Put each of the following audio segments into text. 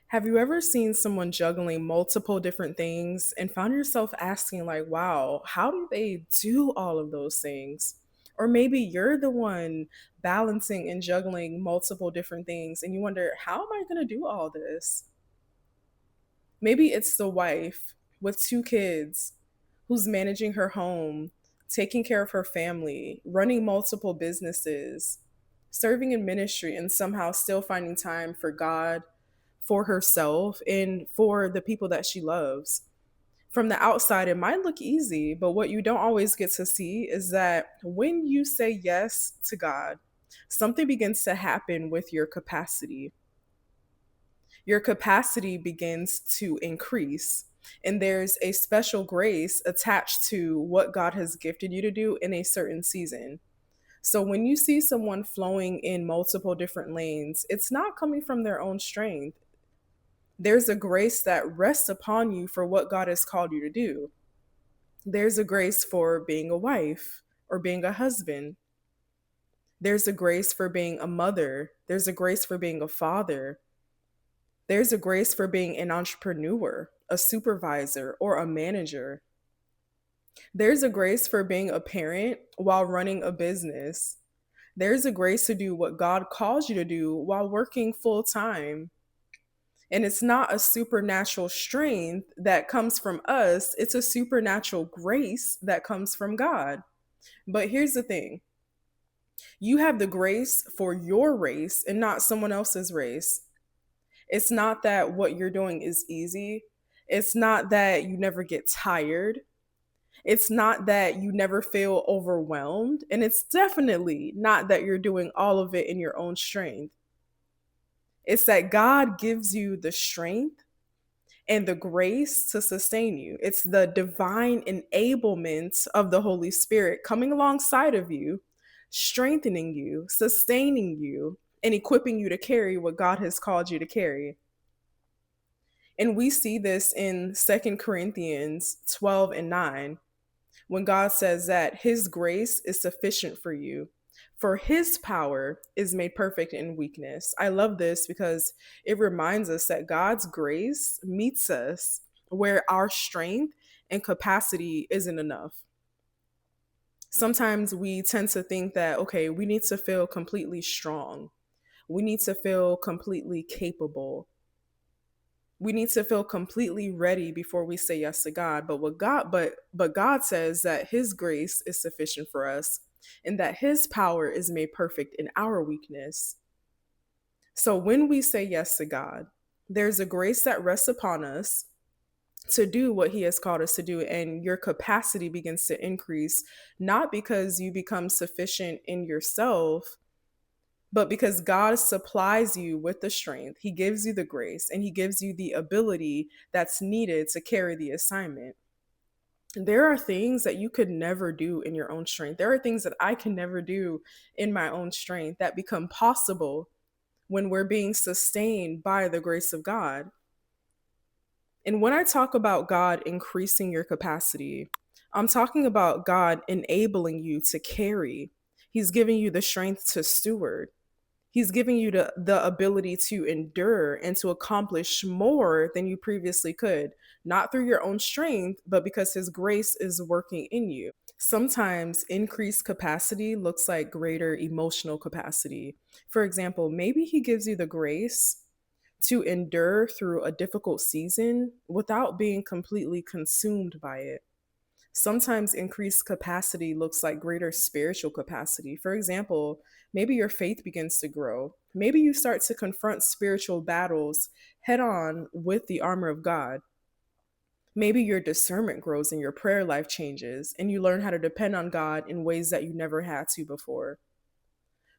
Have you ever seen someone juggling multiple different things and found yourself asking, like, wow, how do they do all of those things? Or maybe you're the one balancing and juggling multiple different things and you wonder, how am I going to do all this? Maybe it's the wife with two kids who's managing her home, taking care of her family, running multiple businesses, serving in ministry, and somehow still finding time for God, for herself, and for the people that she loves. From the outside, it might look easy, but what you don't always get to see is that when you say yes to God, something begins to happen with your capacity. Your capacity begins to increase. And there's a special grace attached to what God has gifted you to do in a certain season. So when you see someone flowing in multiple different lanes, it's not coming from their own strength. There's a grace that rests upon you for what God has called you to do. There's a grace for being a wife or being a husband. There's a grace for being a mother. There's a grace for being a father. There's a grace for being an entrepreneur, a supervisor, or a manager. There's a grace for being a parent while running a business. There's a grace to do what God calls you to do while working full time. And it's not a supernatural strength that comes from us, it's a supernatural grace that comes from God. But here's the thing, you have the grace for your race and not someone else's race. It's not that what you're doing is easy. It's not that you never get tired. It's not that you never feel overwhelmed. And it's definitely not that you're doing all of it in your own strength. It's that God gives you the strength and the grace to sustain you. It's the divine enablement of the Holy Spirit coming alongside of you, strengthening you, sustaining you, and equipping you to carry what God has called you to carry. And we see this in 2 Corinthians 12 and 9, when God says that his grace is sufficient for you, for his power is made perfect in weakness. I love this because it reminds us that God's grace meets us where our strength and capacity isn't enough. Sometimes we tend to think that, okay, we need to feel completely strong. We need to feel completely capable. We need to feel completely ready before we say yes to God. But God says that his grace is sufficient for us and that his power is made perfect in our weakness. So when we say yes to God, there's a grace that rests upon us to do what he has called us to do, and your capacity begins to increase, not because you become sufficient in yourself, but because God supplies you with the strength, he gives you the grace, and he gives you the ability that's needed to carry the assignment. There are things that you could never do in your own strength. There are things that I can never do in my own strength that become possible when we're being sustained by the grace of God. And when I talk about God increasing your capacity, I'm talking about God enabling you to carry. He's giving you the strength to steward. He's giving you the ability to endure and to accomplish more than you previously could, not through your own strength, but because his grace is working in you. Sometimes increased capacity looks like greater emotional capacity. For example, maybe he gives you the grace to endure through a difficult season without being completely consumed by it. Sometimes increased capacity looks like greater spiritual capacity. For example, maybe your faith begins to grow. Maybe you start to confront spiritual battles head on with the armor of God. Maybe your discernment grows and your prayer life changes, and you learn how to depend on God in ways that you never had to before.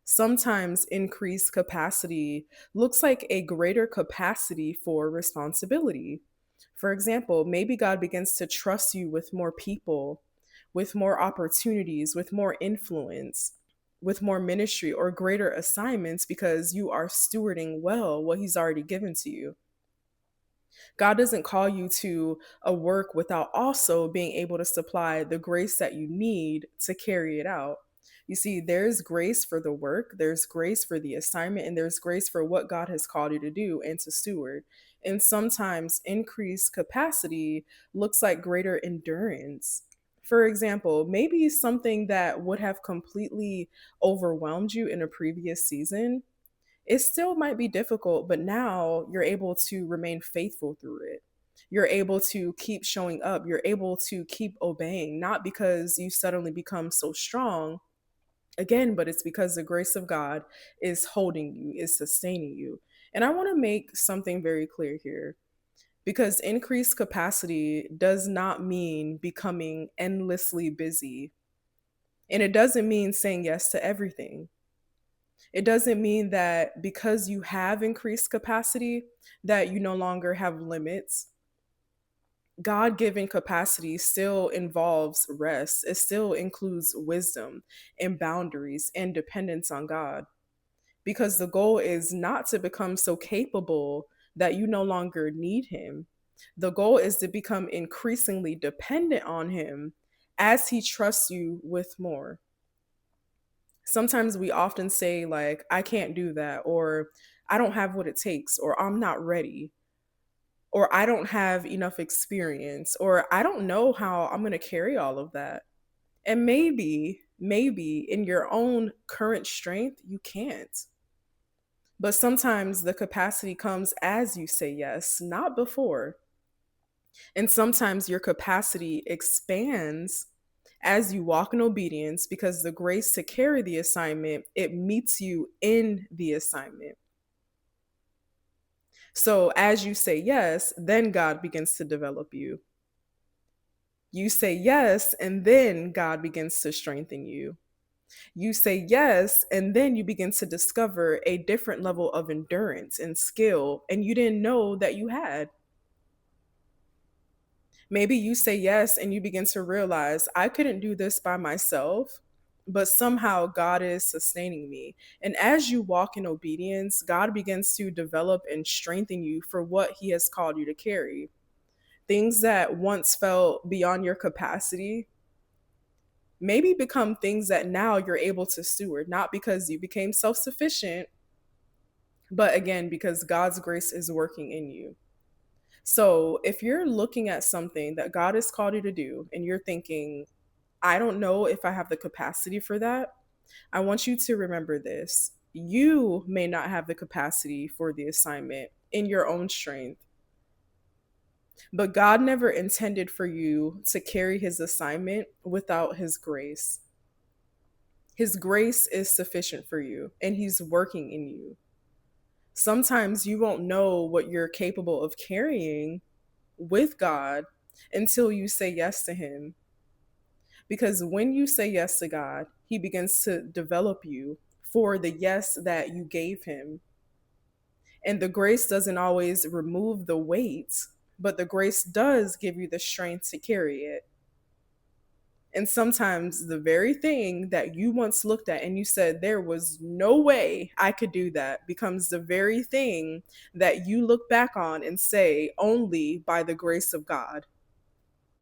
Sometimes increased capacity looks like a greater capacity for responsibility. For example, maybe God begins to trust you with more people, with more opportunities, with more influence, with more ministry or greater assignments because you are stewarding well what he's already given to you. God doesn't call you to a work without also being able to supply the grace that you need to carry it out. You see, there's grace for the work, there's grace for the assignment, and there's grace for what God has called you to do and to steward. And sometimes increased capacity looks like greater endurance. For example, maybe something that would have completely overwhelmed you in a previous season, it still might be difficult, but now you're able to remain faithful through it. You're able to keep showing up. You're able to keep obeying, not because you suddenly become so strong, again, but it's because the grace of God is holding you, is sustaining you. And I want to make something very clear here, because increased capacity does not mean becoming endlessly busy. And it doesn't mean saying yes to everything. It doesn't mean that because you have increased capacity that you no longer have limits. God given capacity still involves rest. It still includes wisdom and boundaries and dependence on God, because the goal is not to become so capable that you no longer need Him. The goal is to become increasingly dependent on Him as He trusts you with more. Sometimes we often say, like, I can't do that, or I don't have what it takes, or I'm not ready, or I don't have enough experience, or I don't know how I'm going to carry all of that. And maybe in your own current strength, you can't. But sometimes the capacity comes as you say yes, not before. And sometimes your capacity expands as you walk in obedience, because the grace to carry the assignment, it meets you in the assignment. So as you say yes, then God begins to develop you. You say yes, and then God begins to strengthen you. You say yes, and then you begin to discover a different level of endurance and skill, and you didn't know that you had. Maybe you say yes and you begin to realize, I couldn't do this by myself, but somehow God is sustaining me. And as you walk in obedience, God begins to develop and strengthen you for what He has called you to carry. Things that once felt beyond your capacity maybe become things that now you're able to steward, not because you became self sufficient, but again, because God's grace is working in you. So if you're looking at something that God has called you to do and you're thinking, I don't know if I have the capacity for that, I want you to remember this. You may not have the capacity for the assignment in your own strength, but God never intended for you to carry His assignment without His grace. His grace is sufficient for you, and He's working in you. Sometimes you won't know what you're capable of carrying with God until you say yes to Him. Because when you say yes to God, He begins to develop you for the yes that you gave Him. And the grace doesn't always remove the weight, but the grace does give you the strength to carry it. And sometimes the very thing that you once looked at and you said, there was no way I could do that, becomes the very thing that you look back on and say, only by the grace of God.